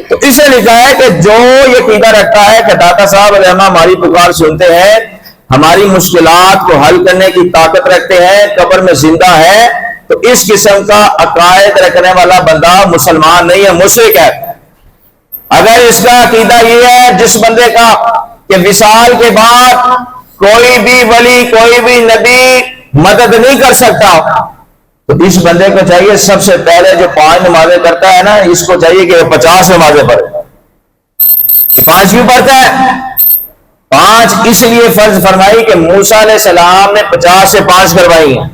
تو اس نے لکھا ہے کہ جو یہ عقیدہ رکھتا ہے کہ داتا صاحب علیہ ہماری پکار سنتے ہیں، ہماری مشکلات کو حل کرنے کی طاقت رکھتے ہیں، قبر میں زندہ ہے، تو اس قسم کا عقائد رکھنے والا بندہ مسلمان نہیں ہے، مشرک ہے۔ اگر اس کا عقیدہ یہ ہے جس بندے کا کہ وصال کے بعد کوئی بھی ولی کوئی بھی نبی مدد نہیں کر سکتا، تو اس بندے کو چاہیے سب سے پہلے جو 5 نمازیں کرتا ہے نا، اس کو چاہیے کہ 50 نمازیں پڑھے۔ 5 کیوں پڑھتا ہے؟ 5 اس لیے فرض فرمائی کہ موسیٰ علیہ السلام نے 50 سے 5 کروائی ہیں،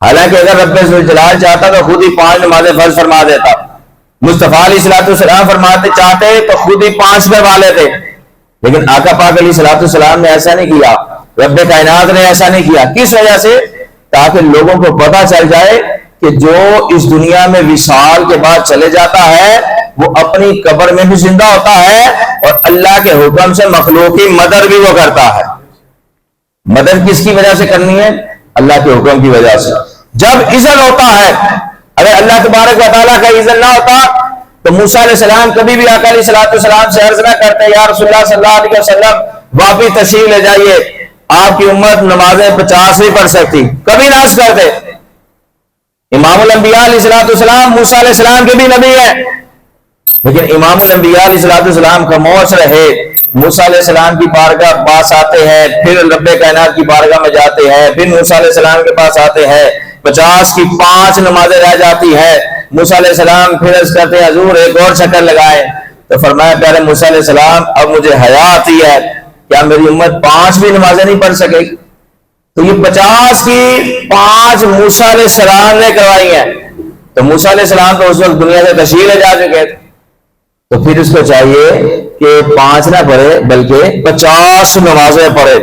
حالانکہ اگر رب ذوالجلال چاہتا تو خود ہی 5 نمازیں فرض فرما دیتا۔ مصطفیٰ علیہ السلام فرماتے چاہتے تو خود ہی 5 کروا لیتے، لیکن آقا پاک علیہ السلام نے ایسا نہیں کیا، رب کائنات نے ایسا نہیں کیا۔ کس وجہ سے؟ تاکہ لوگوں کو پتہ چل جائے کہ جو اس دنیا میں وصال کے بعد چلے جاتا ہے وہ اپنی قبر میں بھی زندہ ہوتا ہے، اور اللہ کے حکم سے مخلوق کی مدد بھی وہ کرتا ہے۔ مدد کس کی وجہ سے کرنی ہے؟ اللہ کے حکم کی وجہ سے۔ جب اذن ہوتا ہے، اگر اللہ تبارک و تعالیٰ کا اذن نہ ہوتا تو موسیٰ علیہ السلام کبھی بھی آقا علیہ السلام سے عرض نہ کرتے یا رسول اللہ صلی اللہ علیہ وسلم واپس تشریف لے جائیے، آپ کی امت نمازیں 50 نہیں پڑھ سکتی، کبھی نہ عرض کرتے۔ امام الانبیاء علیہ السلام موسیٰ علیہ السلام کے بھی نبی ہیں، لیکن امام الانبیاء علیہ السلام خاموش رہے۔ موسیٰ علیہ السلام کی بارگاہ پاس آتے ہیں، پھر رب کائنات کی بارگاہ میں جاتے ہیں، پھر موسیٰ علیہ السلام کے پاس آتے ہیں، 50 کی 5 نمازیں رہ جاتی ہیں۔ موسیٰ علیہ السلام پھر عرض کرتے ہیں حضور ایک اور چکر لگائیں، تو فرمایا پیارے موسیٰ علیہ السلام اب مجھے حیا آتی ہے، کیا میری امت 5 بھی نمازیں نہیں پڑھ سکے گی؟ تو یہ 50 کی 5 موسیٰ علیہ السلام نے کروائی ہیں، تو موسیٰ علیہ السلام تو اس وقت دنیا سے تشریف لے جا چکے تھے، تو پھر اس کو چاہیے کہ 5 نہ پڑھے بلکہ 50 نمازیں پڑھے۔